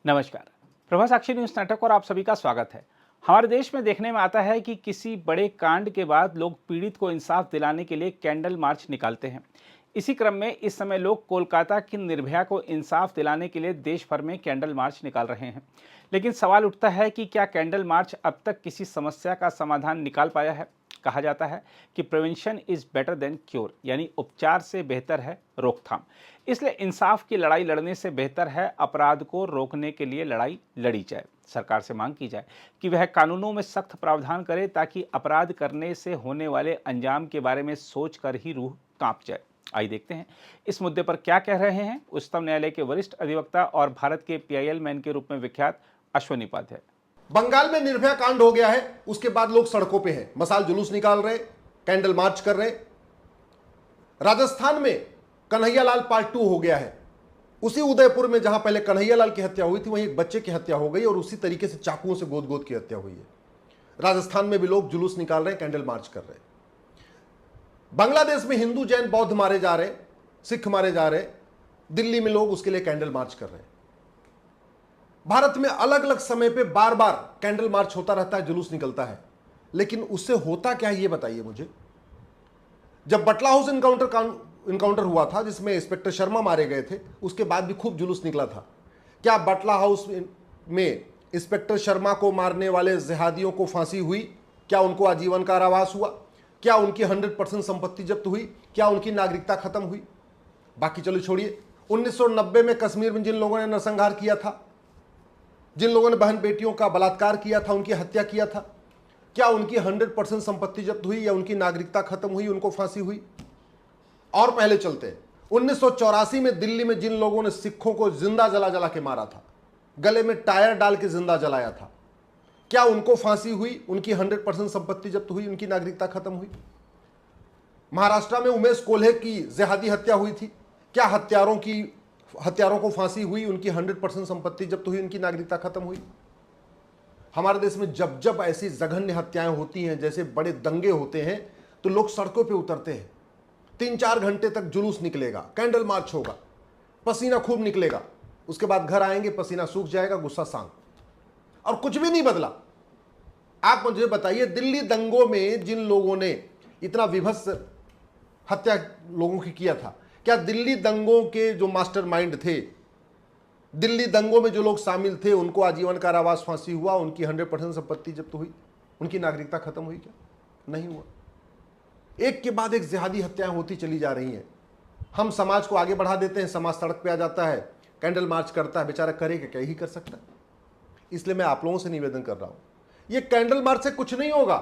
नमस्कार। प्रभा साक्षी न्यूज नाटक और आप सभी का स्वागत है। हमारे देश में देखने में आता है कि किसी बड़े कांड के बाद लोग पीड़ित को इंसाफ दिलाने के लिए कैंडल मार्च निकालते हैं। इसी क्रम में इस समय लोग कोलकाता की निर्भया को इंसाफ दिलाने के लिए देश भर में कैंडल मार्च निकाल रहे हैं। लेकिन सवाल उठता है कि क्या कैंडल मार्च अब तक किसी समस्या का समाधान निकाल पाया है। कहा जाता है कि prevention is better than cure, यानी उपचार से बेहतर है रोकथाम। इसलिए इंसाफ की लड़ाई लड़ने से बेहतर है अपराध को रोकने के लिए लड़ाई लड़ी जाए। सरकार से मांग की जाए कि वह कानूनों में सख्त प्रावधान करे ताकि अपराध करने से होने वाले अंजाम के बारे में सोचकर ही रूह कांप जाए। आइए देखते हैं इस मुद्दे पर क्या कह रहे हैं उच्चतम न्यायालय के वरिष्ठ अधिवक्ता और भारत के पीआईएल मैन के रूप में विख्यात अश्वनी उपाध्याय। बंगाल में निर्भया कांड हो गया है, उसके बाद लोग सड़कों पे हैं, मसाल जुलूस निकाल रहे, कैंडल मार्च कर रहे। राजस्थान में कन्हैयालाल पार्ट 2 हो गया है। उसी उदयपुर में जहां पहले कन्हैयालाल की हत्या हुई थी वहीं एक बच्चे की हत्या हो गई और उसी तरीके से चाकुओं से गोद गोद की हत्या हुई है। राजस्थान में भी लोग जुलूस निकाल रहे हैं, कैंडल मार्च कर रहे हैं। बांग्लादेश में हिंदू जैन बौद्ध मारे जा रहे, सिख मारे जा रहे, दिल्ली में लोग उसके लिए कैंडल मार्च कर रहे हैं। भारत में अलग अलग समय पे बार बार कैंडल मार्च होता रहता है, जुलूस निकलता है, लेकिन उससे होता क्या है ये बताइए मुझे। जब बटला हाउस इनकाउंटर हुआ था जिसमें इंस्पेक्टर शर्मा मारे गए थे, उसके बाद भी खूब जुलूस निकला था। क्या बटला हाउस में इंस्पेक्टर शर्मा को मारने वाले जिहादियों को फांसी हुई? क्या उनको आजीवन कारावास हुआ? क्या उनकी 100% संपत्ति जब्त हुई? क्या उनकी नागरिकता खत्म हुई? बाकी चलो छोड़िए, 1990 में कश्मीर में जिन लोगों ने नरसंहार किया था, जिन लोगों ने बहन बेटियों का बलात्कार किया था, उनकी हत्या किया था, क्या उनकी 100% संपत्ति जब्त हुई या उनकी नागरिकता खत्म हुई, उनको फांसी हुई? और पहले चलते हैं, 1984 में दिल्ली में जिन लोगों ने सिखों को जिंदा जला जला के मारा था, गले में टायर डाल के जिंदा जलाया था, क्या उनको फांसी हुई? उनकी 100% संपत्ति जब्त हुई, उनकी नागरिकता खत्म हुई? महाराष्ट्र में उमेश कोल्हे की जिहादी हत्या हुई थी, क्या हत्यारों को फांसी हुई? उनकी 100% संपत्ति जब्त हुई, उनकी नागरिकता खत्म हुई? हमारे देश में जब जब ऐसी जघन्य हत्याएं होती हैं, जैसे बड़े दंगे होते हैं, तो लोग सड़कों पे उतरते हैं। 3-4 घंटे तक जुलूस निकलेगा, कैंडल मार्च होगा, पसीना खूब निकलेगा, उसके बाद घर आएंगे, पसीना सूख जाएगा, गुस्सा शांत, और कुछ भी नहीं बदला। आप मुझे बताइए, दिल्ली दंगों में जिन लोगों ने इतना विभत्स हत्या लोगों की किया था, क्या दिल्ली दंगों के जो मास्टरमाइंड थे, दिल्ली दंगों में जो लोग शामिल थे, उनको आजीवन कारावास फांसी हुआ? उनकी 100% संपत्ति जब्त हुई? उनकी नागरिकता खत्म हुई? क्या नहीं हुआ? एक के बाद एक जिहादी हत्याएं होती चली जा रही हैं। हम समाज को आगे बढ़ा देते हैं, समाज सड़क पे आ जाता है, कैंडल मार्च करता है, बेचारा करेगा क्या ही कर सकता है। इसलिए मैं आप लोगों से निवेदन कर रहा हूं, ये कैंडल मार्च से कुछ नहीं होगा।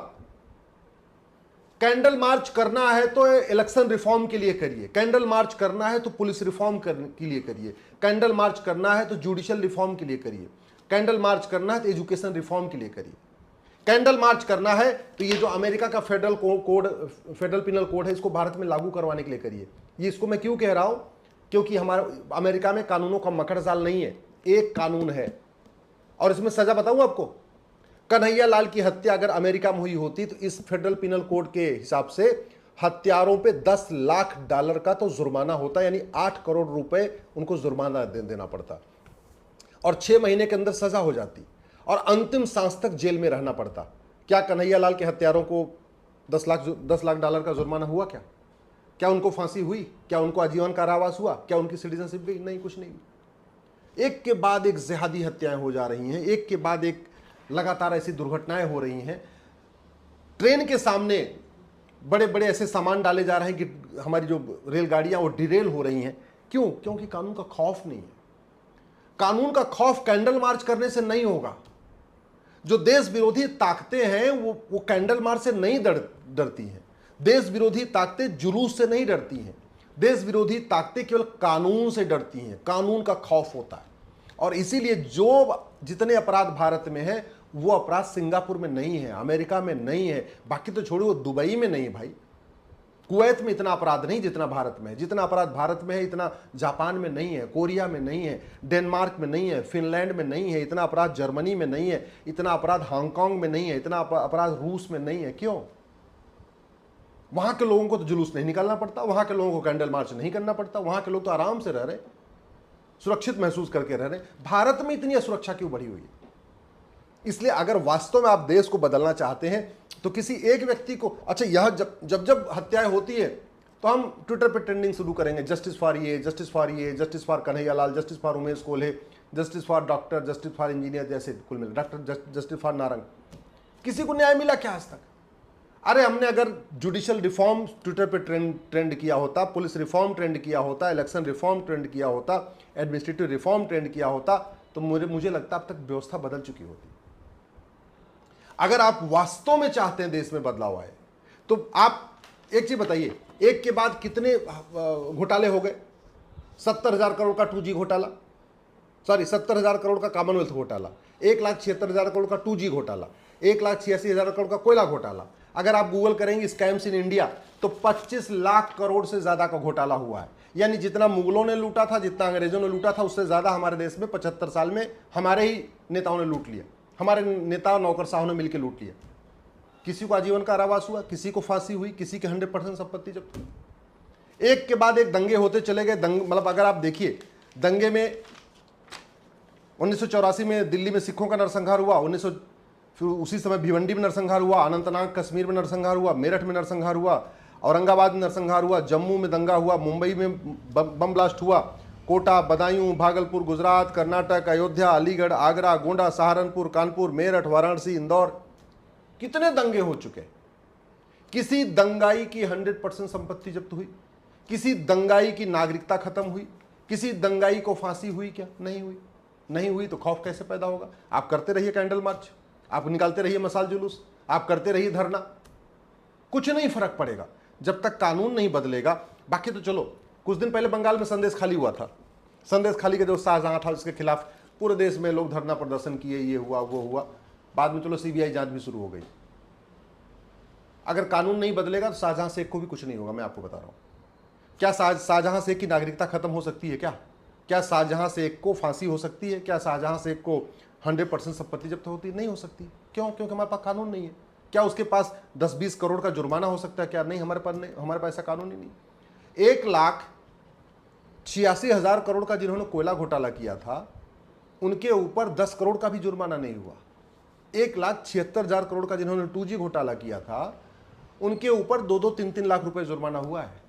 कैंडल मार्च करना है तो इलेक्शन रिफॉर्म के लिए करिए, कैंडल मार्च करना है तो पुलिस रिफॉर्म के लिए करिए, कैंडल मार्च करना है तो जुडिशियल रिफॉर्म के लिए करिए, कैंडल मार्च करना है तो एजुकेशन रिफॉर्म के लिए करिए, कैंडल मार्च करना है तो ये जो अमेरिका का फेडरल पिनल कोड है, इसको भारत में लागू करवाने के लिए करिए। ये इसको मैं क्यों कह रहा हूं? क्योंकि हमारा अमेरिका में कानूनों का मकड़ जाल नहीं है, एक कानून है, और इसमें सजा बताऊं आपको। कन्हैयालाल की हत्या अगर अमेरिका में हुई होती तो इस फेडरल पिनल कोड के हिसाब से हत्यारों पे $10 लाख का तो जुर्माना होता, यानी 8 करोड़ रुपए उनको जुर्माना देना पड़ता, और 6 महीने के अंदर सजा हो जाती, और अंतिम सांस तक जेल में रहना पड़ता। क्या कन्हैयालाल के हत्यारों को $10 लाख का जुर्माना हुआ? क्या उनको फांसी हुई? क्या उनको आजीवन कारावास हुआ? क्या उनकी सिटीजनशिप गई? नहीं, कुछ नहीं। एक के बाद एक जिहादी हत्याएं हो जा रही हैं, एक के बाद एक लगातार ऐसी दुर्घटनाएं हो रही हैं। ट्रेन के सामने बड़े बड़े ऐसे सामान डाले जा रहे हैं कि हमारी जो रेलगाड़ियां वो डिरेल हो रही हैं। क्यों? क्योंकि कानून का खौफ नहीं है। कानून का खौफ कैंडल मार्च करने से नहीं होगा। जो देश विरोधी ताकतें हैं वो कैंडल मार्च से नहीं डरती हैं। देश विरोधी ताकतें जुलूस से नहीं डरती हैं। देश विरोधी ताकतें केवल कानून से डरती हैं, कानून का खौफ होता है। और इसीलिए जितने अपराध भारत में है, वो अपराध सिंगापुर में नहीं है, अमेरिका में नहीं है, बाकी तो छोड़ो, वो दुबई में नहीं है भाई, कुवैत में इतना अपराध नहीं जितना भारत में है। जितना अपराध भारत में है इतना जापान में नहीं है, कोरिया में नहीं है, डेनमार्क में नहीं है, फिनलैंड में नहीं है, इतना अपराध जर्मनी में नहीं है, इतना अपराध हांगकांग में नहीं है, इतना अपराध रूस में नहीं है। क्यों? वहां के लोगों को तो जुलूस नहीं निकालना पड़ता, वहां के लोगों को कैंडल मार्च नहीं करना पड़ता, वहां के लोग तो आराम से रह रहे। सुरक्षित महसूस करके रह रहे हैं। भारत में इतनी असुरक्षा क्यों बढ़ी हुई है? इसलिए अगर वास्तव में आप देश को बदलना चाहते हैं तो किसी एक व्यक्ति को, अच्छा यह जब हत्याएं होती है तो हम ट्विटर पर ट्रेंडिंग शुरू करेंगे, जस्टिस फॉर ये, जस्टिस फॉर ये, justice for Kanhaiya Lal, justice for Umesh Kolhe, justice for doctor, justice for engineer, जैसे कुल मिल डॉक्टर, जस्टिस फॉर नारंग। किसी को न्याय मिला क्या आज तक? अरे हमने अगर जुडिशियल रिफॉर्म ट्विटर पे ट्रेंड किया होता, पुलिस रिफॉर्म ट्रेंड किया होता, इलेक्शन रिफॉर्म ट्रेंड किया होता, एडमिनिस्ट्रेटिव रिफॉर्म ट्रेंड किया होता, तो मुझे लगता अब तक व्यवस्था बदल चुकी होती। अगर आप वास्तव में चाहते हैं देश में बदलाव आए तो आप एक चीज बताइए, एक के बाद कितने घोटाले हो गए? 70,000 करोड़ का 2G घोटाला, सॉरी 70,000 करोड़ का कॉमनवेल्थ घोटाला, 1,76,000 करोड़ का 2G घोटाला, 1,86,000 करोड़ का कोयला घोटाला। अगर आप गूगल करेंगे स्कैम्स इन इंडिया तो 25 लाख करोड़ से ज्यादा का घोटाला हुआ है। यानी जितना मुगलों ने लूटा था, जितना अंग्रेजों ने लूटा था, उससे ज्यादा हमारे देश में 75 साल में हमारे ही नेताओं ने लूट लिया, हमारे नेता नौकरशाहों ने मिलकर लूट लिया। किसी को आजीवन कारावास हुआ, किसी को फांसी हुई, किसी के 100% संपत्ति जब्त हुई। एक के बाद एक दंगे होते चले गए। मतलब अगर आप देखिए, दंगे में 1984 में दिल्ली में सिखों का नरसंहार हुआ, फिर उसी समय भिवंडी में नरसंहार हुआ, अनंतनाग कश्मीर में नरसंहार हुआ, मेरठ में नरसंहार हुआ, औरंगाबाद में नरसंहार हुआ, जम्मू में दंगा हुआ, मुंबई में बम ब्लास्ट हुआ, कोटा, बदायूं, भागलपुर, गुजरात, कर्नाटक, अयोध्या, अलीगढ़, आगरा, गोंडा, सहारनपुर, कानपुर, मेरठ, वाराणसी, इंदौर, कितने दंगे हो चुके। किसी दंगाई की 100% संपत्ति जब्त हुई? किसी दंगाई की नागरिकता खत्म हुई? किसी दंगाई को फांसी हुई क्या? नहीं हुई। नहीं हुई तो खौफ कैसे पैदा होगा? आप करते रहिए कैंडल मार्च, आप निकालते रहिए मसाल जुलूस, आप करते रहिए धरना, कुछ नहीं फर्क पड़ेगा जब तक कानून नहीं बदलेगा। बाकी तो चलो, कुछ दिन पहले बंगाल में संदेश खाली हुआ था। संदेश खाली का जो शाहजहां था उसके खिलाफ पूरे देश में लोग धरना प्रदर्शन किए, ये हुआ वो हुआ। बाद में चलो सीबीआई जांच भी शुरू हो गई। अगर कानून नहीं बदलेगा तो शाहजहां शेख को भी कुछ नहीं होगा। मैं आपको बता रहा हूं, क्या शाहजहां शेख की नागरिकता खत्म हो सकती है? क्या शाहजहां शेख को फांसी हो सकती है? क्या शाहजहां शेख को 100% संपत्ति जब्त होती नहीं हो सकती? क्यों? क्योंकि हमारे पास कानून नहीं है। क्या उसके पास 10-20 करोड़ का जुर्माना हो सकता है? क्या नहीं, हमारे पास ऐसा कानून ही नहीं। 1,86,000 करोड़ का जिन्होंने कोयला घोटाला किया था उनके ऊपर 10 करोड़ का भी जुर्माना नहीं हुआ। 1,76,000 करोड़ का जिन्होंने 2G घोटाला किया था उनके ऊपर 2-2, 3-3 लाख रुपए जुर्माना हुआ है।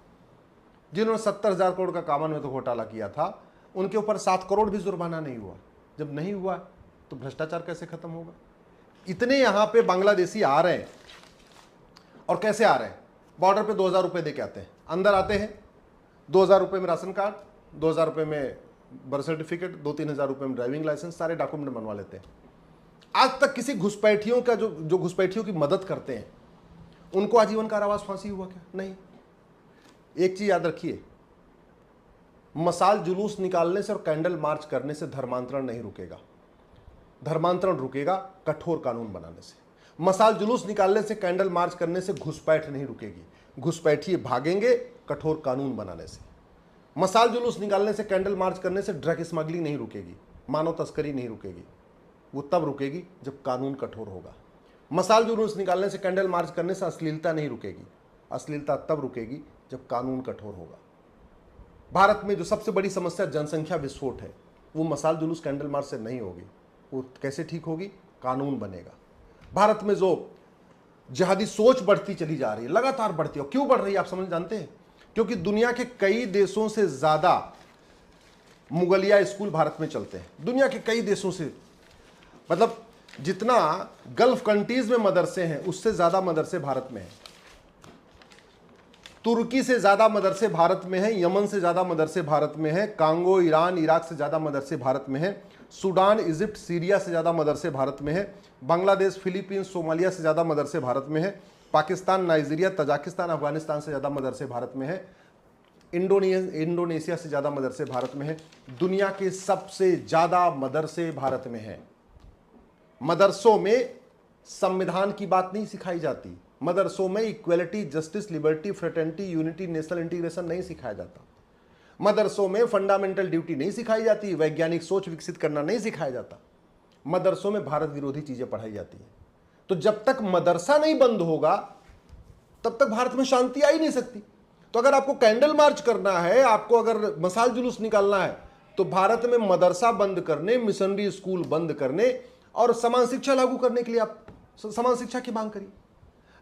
जिन्होंने 70,000 करोड़ का कॉमनवेल्थ घोटाला किया था उनके ऊपर 7 करोड़ भी जुर्माना नहीं हुआ। जब नहीं हुआ तो भ्रष्टाचार कैसे खत्म होगा? इतने यहां पे बांग्लादेशी आ रहे हैं, और कैसे आ रहे हैं? बॉर्डर पे 2,000 रुपए दे के आते हैं, अंदर आते हैं 2,000 रुपए में राशन कार्ड, 2,000 रुपए में बर्थ सर्टिफिकेट, 2-3 हज़ार रुपए में ड्राइविंग लाइसेंस, सारे डॉक्यूमेंट बनवा लेते हैं। आज तक किसी घुसपैठियों का जो घुसपैठियों की मदद करते हैं उनको आजीवन कारावास, फांसी हुआ क्या? नहीं। एक चीज याद रखिए, मसाल जुलूस निकालने से और कैंडल मार्च करने से धर्मांतरण नहीं रुकेगा। धर्मांतरण रुकेगा कठोर कानून बनाने से। मसाल जुलूस निकालने से, कैंडल मार्च करने से घुसपैठ नहीं रुकेगी। घुसपैठिए भागेंगे कठोर कानून बनाने से। मसाल जुलूस निकालने से, कैंडल मार्च करने से ड्रग स्मगलिंग नहीं रुकेगी, मानव तस्करी नहीं रुकेगी। वो तब रुकेगी जब कानून कठोर होगा। मसाल जुलूस निकालने से, कैंडल मार्च करने से अश्लीलता नहीं रुकेगी। अश्लीलता तब रुकेगी जब कानून कठोर होगा। भारत में जो सबसे बड़ी समस्या जनसंख्या विस्फोट है, वो मसाल जुलूस, कैंडल मार्च से नहीं होगी। वो कैसे ठीक होगी? कानून बनेगा। भारत में जो जिहादी सोच बढ़ती चली जा रही है, लगातार बढ़ती है, और क्यों बढ़ रही है आप समझ जानते हैं? क्योंकि दुनिया के कई देशों से ज्यादा मुगलिया स्कूल भारत में चलते हैं। दुनिया के कई देशों से, मतलब जितना गल्फ कंट्रीज में मदरसे हैं उससे ज्यादा मदरसे भारत में हैं। तुर्की से ज्यादा मदरसे भारत में हैं, यमन से ज्यादा मदरसे भारत में हैं, कांगो, ईरान, इराक से ज्यादा मदरसे भारत में हैं, सूडान, इजिप्ट, सीरिया से ज्यादा मदरसे भारत में हैं, बांग्लादेश, फिलीपींस, सोमालिया से ज्यादा मदरसे भारत में हैं, पाकिस्तान, नाइजीरिया, तजाकिस्तान, अफगानिस्तान से ज्यादा मदरसे भारत में हैं, इंडोनेशिया से ज्यादा मदरसे भारत में हैं। दुनिया के सबसे ज्यादा मदरसे भारत में हैं। मदरसों में संविधान की बात नहीं सिखाई जाती। मदरसों में equality, justice, liberty, fraternity, unity, national integration नहीं सिखाया जाता। मदरसों में फंडामेंटल ड्यूटी नहीं सिखाई जाती। वैज्ञानिक सोच विकसित करना नहीं सिखाया जाता। मदरसों में भारत विरोधी चीजें पढ़ाई जाती हैं। तो जब तक मदरसा नहीं बंद होगा तब तक भारत में शांति आ ही नहीं सकती। तो अगर आपको कैंडल मार्च करना है, आपको अगर मसाल जुलूस निकालना है, तो भारत में मदरसा बंद करने, मिशनरी स्कूल बंद करने और समान शिक्षा लागू करने के लिए आप समान शिक्षा की मांग करिए।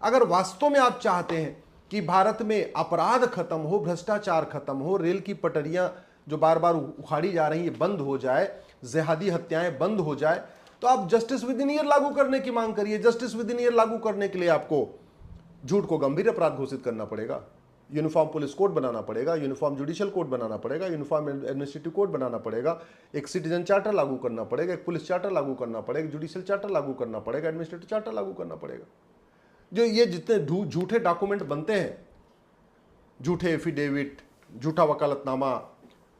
अगर वास्तव में आप चाहते हैं कि भारत में अपराध खत्म हो, भ्रष्टाचार खत्म हो, रेल की पटरियां जो बार बार उखाड़ी जा रही है बंद हो जाए, जिहादी हत्याएं बंद हो जाए, तो आप जस्टिस विद इन ईयर लागू करने की मांग करिए। जस्टिस विद इन ईयर लागू करने के लिए आपको झूठ को गंभीर अपराध घोषित करना पड़ेगा, यूनिफॉर्म पुलिस कोड बनाना पड़ेगा, यूनिफॉर्म जुडिशियल कोड बनाना पड़ेगा, यूनिफॉर्म एडमिनिस्ट्रेटिव कोड बनाना पड़ेगा, एक सिटीजन चार्टर लागू करना पड़ेगा, एक पुलिस चार्टर लागू करना पड़ेगा, जुडिशियल चार्टर लागू करना पड़ेगा, एडमिनिस्ट्रेटिव चार्टर लागू करना पड़ेगा। जो ये जितने झूठे डॉक्यूमेंट बनते हैं, झूठे एफिडेविट, झूठा वकालतनामा,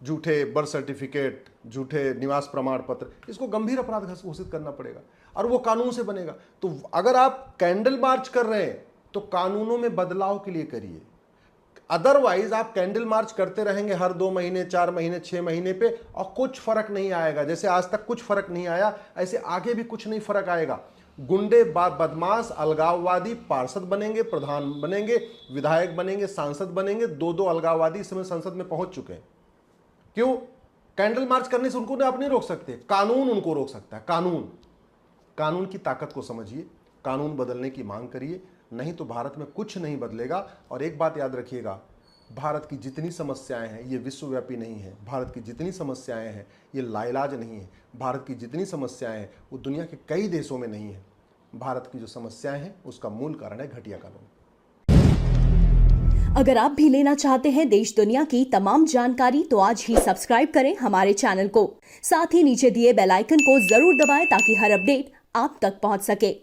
झूठे बर्थ सर्टिफिकेट, झूठे निवास प्रमाण पत्र, इसको गंभीर अपराध घोषित करना पड़ेगा और वो कानून से बनेगा। तो अगर आप कैंडल मार्च कर रहे हैं तो कानूनों में बदलाव के लिए करिए, अदरवाइज आप कैंडल मार्च करते रहेंगे हर 2 महीने, 4 महीने, 6 महीने पे और कुछ फर्क नहीं आएगा। जैसे आज तक कुछ फर्क नहीं आया, ऐसे आगे भी कुछ नहीं फर्क आएगा। गुंडे, बदमाश, अलगाववादी पार्षद बनेंगे, प्रधान बनेंगे, विधायक बनेंगे, सांसद बनेंगे। 2 अलगाववादी इस समय संसद में पहुंच चुके हैं। क्यों? कैंडल मार्च करने से उनको आप नहीं रोक सकते, कानून उनको रोक सकता है। कानून की ताकत को समझिए, कानून बदलने की मांग करिए, नहीं तो भारत में कुछ नहीं बदलेगा। और एक बात याद रखिएगा, भारत की जितनी समस्याएं हैं ये विश्वव्यापी नहीं है। भारत की जितनी समस्याएं हैं ये लाइलाज नहीं है। भारत की जितनी समस्याएं हैं वो दुनिया के कई देशों में नहीं है। भारत की जो समस्याएं हैं उसका मूल कारण है घटिया कानून। अगर आप भी लेना चाहते हैं देश दुनिया की तमाम जानकारी तो आज ही सब्सक्राइब करें हमारे चैनल को। साथ ही नीचे दिए बेल आइकन को जरूर दबाएं ताकि हर अपडेट आप तक पहुंच सके।